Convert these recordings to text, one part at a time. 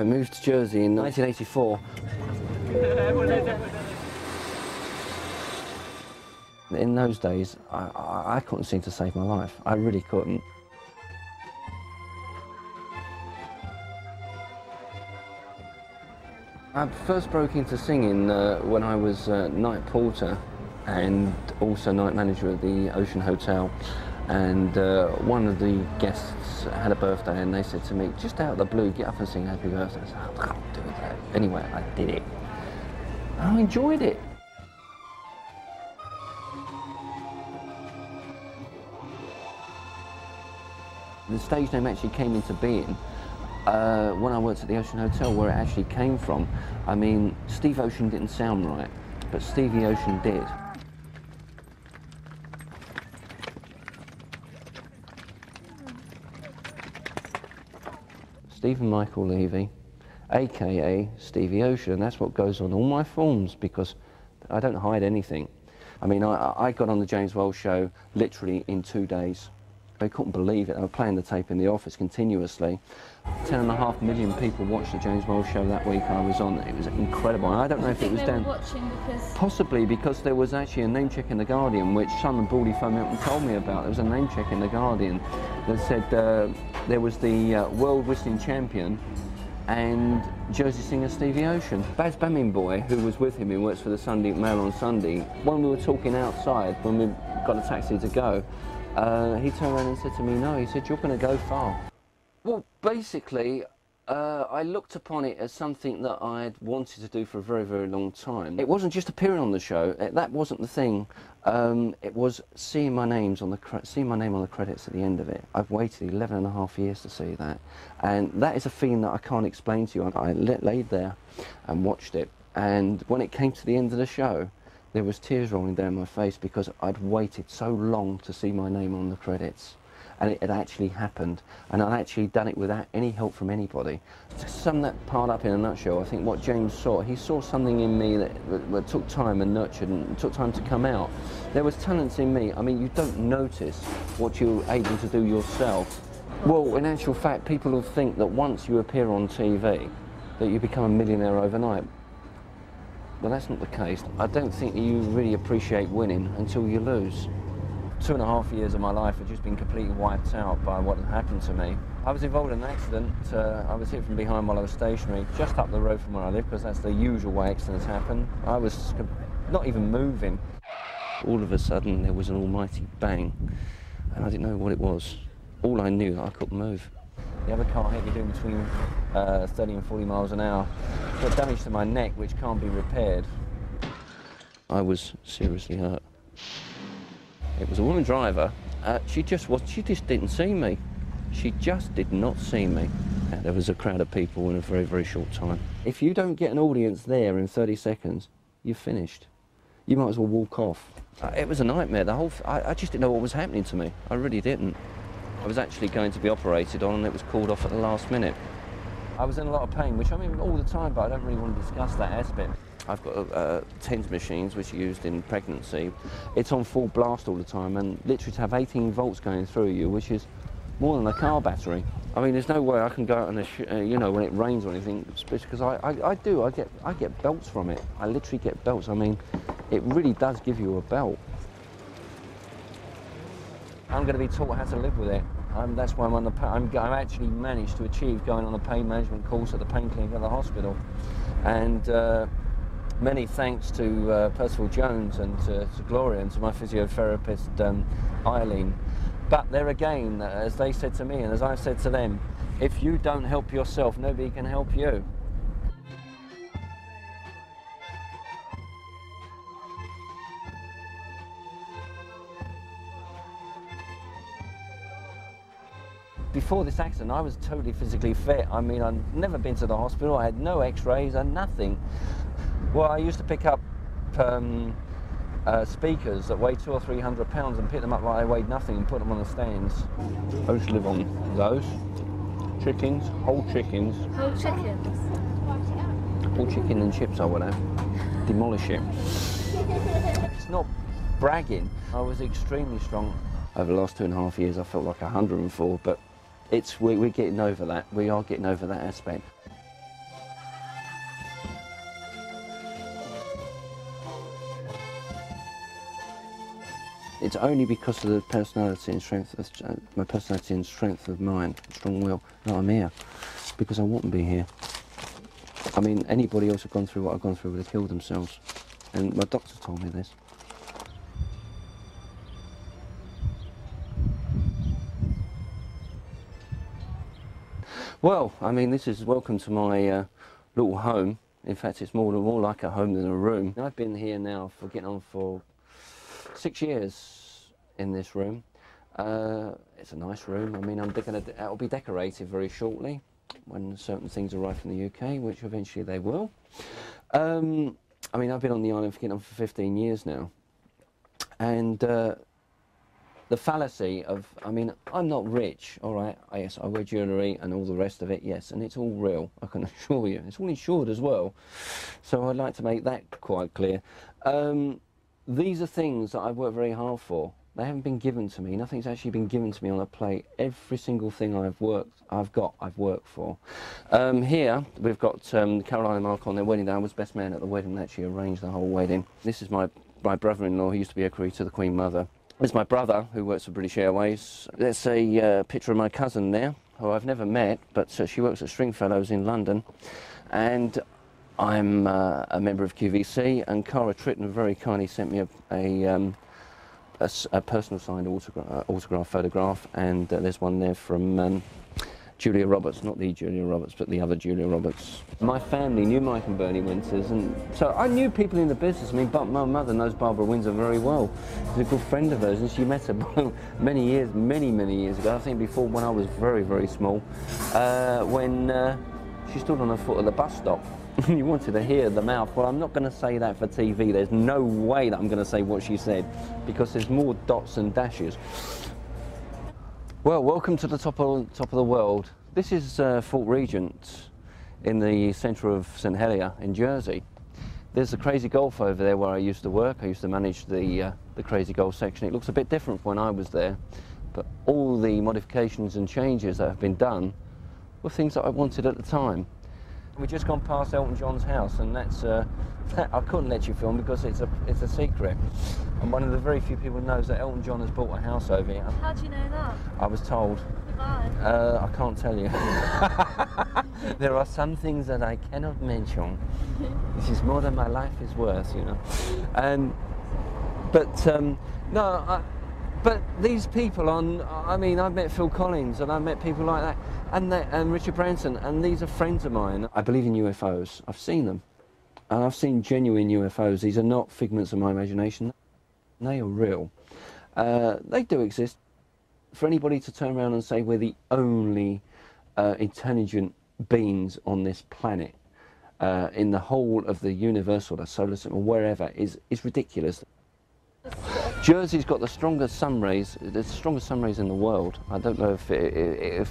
I moved to Jersey in 1984. In those days, I couldn't seem to save my life. I really couldn't. I first broke into singing when I was night porter and also night manager at the Ocean Hotel. And one of the guests had a birthday and they said to me, just out of the blue, get up and sing happy birthday. I said, I can't do that. Anyway, I did it. I enjoyed it. The stage name actually came into being when I worked at the Ocean Hotel, where it actually came from. I mean, Steve Ocean didn't sound right, but Stevie Ocean did. Stephen Michael Levy, aka Stevie Ocean. That's what goes on all my forms, because I don't hide anything. I mean, I got on the James Wells show literally in 2 days. They couldn't believe it. They were playing the tape in the office continuously. 10.5 million people watched the James Wells show that week I was on. It was incredible. And I don't know if it was down... Possibly because there was actually a name check in The Guardian, which Simon Bawley phoned me up and told me about. There was a name check in The Guardian that said there was the world whistling champion and Jersey singer Stevie Ocean. Baz Bamin boy, who was with him, who works for the Sunday Mail on Sunday, when we were talking outside, when we got a taxi to go, he turned around and said to me, no, he said, you're going to go far. Well, basically, I looked upon it as something that I'd wanted to do for a very, very long time. It wasn't just appearing on the show, that wasn't the thing. It was seeing my name on the credits at the end of it. I've waited 11.5 years to see that. And that is a feeling that I can't explain to you. I laid there and watched it. And when it came to the end of the show, there was tears rolling down my face because I'd waited so long to see my name on the credits. And it had actually happened, and I'd actually done it without any help from anybody. To sum that part up in a nutshell, I think what James saw, he saw something in me that took time and nurtured and took time to come out. There was talents in me. I mean, you don't notice what you're able to do yourself. Well, in actual fact, people will think that once you appear on TV, that you become a millionaire overnight. Well, that's not the case. I don't think that you really appreciate winning until you lose. 2.5 years of my life had just been completely wiped out by what had happened to me. I was involved in an accident. I was hit from behind while I was stationary, just up the road from where I live, because that's the usual way accidents happen. I was not even moving. All of a sudden, there was an almighty bang, and I didn't know what it was. All I knew, I couldn't move. The other car hit me doing between 30 and 40 miles an hour. Got damage to my neck, which can't be repaired. I was seriously hurt. It was a woman driver. She just didn't see me. She just did not see me. There was a crowd of people in a very, very short time. If you don't get an audience there in 30 seconds, you're finished. You might as well walk off. It was a nightmare. I just didn't know what was happening to me. I really didn't. I was actually going to be operated on, and it was called off at the last minute. I was in a lot of pain, which I mean all the time, but I don't really want to discuss that aspect. I've got TENS machines, which are used in pregnancy. It's on full blast all the time, and literally to have 18 volts going through you, which is more than a car battery. I mean, there's no way I can go out on you know, when it rains or anything, because I get belts from it. I literally get belts. I mean, it really does give you a belt. I'm going to be taught how to live with it. That's why I've actually managed to achieve going on a pain management course at the pain clinic at the hospital. And many thanks to Percival Jones and to Gloria and to my physiotherapist Eileen. But there again, as they said to me and as I've said to them, if you don't help yourself, nobody can help you. Before this accident, I was totally physically fit. I mean, I'd never been to the hospital. I had no x-rays and nothing. Well, I used to pick up speakers that weigh 200 or 300 pounds and pick them up like they weighed nothing and put them on the stands. I used to live on those. Chickens, whole chickens. Whole chickens? Whole chicken and chips I would have. Demolish it. It's not bragging. I was extremely strong. Over the last 2.5 years, I felt like 104, but we're getting over that. We are getting over that aspect. It's only because of the personality and strength of my personality and strength of mind, strong will, that I'm here. Because I wouldn't be here. I mean, anybody else who'd gone through what I've gone through would have killed themselves. And my doctor told me this. Well, I mean, this is welcome to my little home. In fact, it's more like a home than a room. I've been here now for getting on for 6 years in this room. It's a nice room. I mean, it'll be decorated very shortly when certain things arrive from the UK, which eventually they will. I mean, I've been on the island for getting on for 15 years now. And the fallacy of, I mean, I'm not rich, all right, yes, I wear jewellery and all the rest of it, yes, and it's all real, I can assure you. It's all insured as well, so I'd like to make that quite clear. These are things that I've worked very hard for. They haven't been given to me. Nothing's actually been given to me on a plate. Every single thing I've worked for. Here, we've got Caroline and Mark on their wedding day. I was best man at the wedding and actually arranged the whole wedding. This is my brother-in-law, who used to be a crew to the Queen Mother. There's my brother, who works for British Airways. There's a picture of my cousin there, who I've never met, but she works at Stringfellows in London. And I'm a member of QVC, and Cara Tritton very kindly sent me a personal signed autograph photograph, and there's one there from Julia Roberts, not the Julia Roberts, but the other Julia Roberts. My family knew Mike and Bernie Winters, and so I knew people in the business. I mean, but my mother knows Barbara Windsor very well. She's a good friend of hers, and she met her many years ago, I think before, when I was very, very small, when she stood on her foot at the bus stop. You wanted to hear the mouth. Well, I'm not going to say that for TV. There's no way that I'm going to say what she said, because there's more dots and dashes. Well, welcome to the top of the world. This is Fort Regent in the centre of St Helier in Jersey. There's the Crazy Golf over there where I used to work. I used to manage the Crazy Golf section. It looks a bit different from when I was there, but all the modifications and changes that have been done were things that I wanted at the time. We've just gone past Elton John's house, and that's I couldn't let you film because it's a secret. I'm one of the very few people who knows that Elton John has bought a house over here. How do you know that? I was told. Goodbye. I can't tell you. There are some things that I cannot mention. This is more than my life is worth, you know. But these people I mean, I've met Phil Collins, and I've met people like that, and Richard Branson, and these are friends of mine. I believe in UFOs. I've seen them. And I've seen genuine UFOs. These are not figments of my imagination. They are real. They do exist. For anybody to turn around and say we're the only intelligent beings on this planet, in the whole of the universe or the solar system or wherever, is ridiculous. Jersey's got the strongest sun rays in the world. I don't know if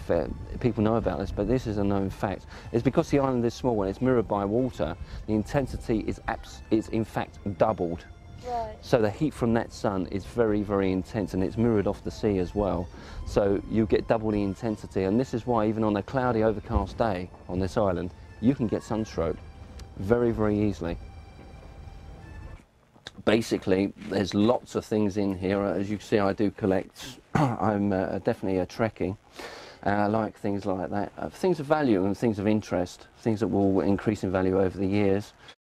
people know about this, but this is a known fact. It's because the island is small and it's mirrored by water, the intensity is in fact doubled. Right. So the heat from that sun is very, very intense, and it's mirrored off the sea as well. So you get double the intensity, and this is why even on a cloudy, overcast day on this island, you can get sunstroke very, very easily. Basically, there's lots of things in here. As you can see, I do collect. I'm definitely a Trekkie. I like things like that. Things of value and things of interest, things that will increase in value over the years.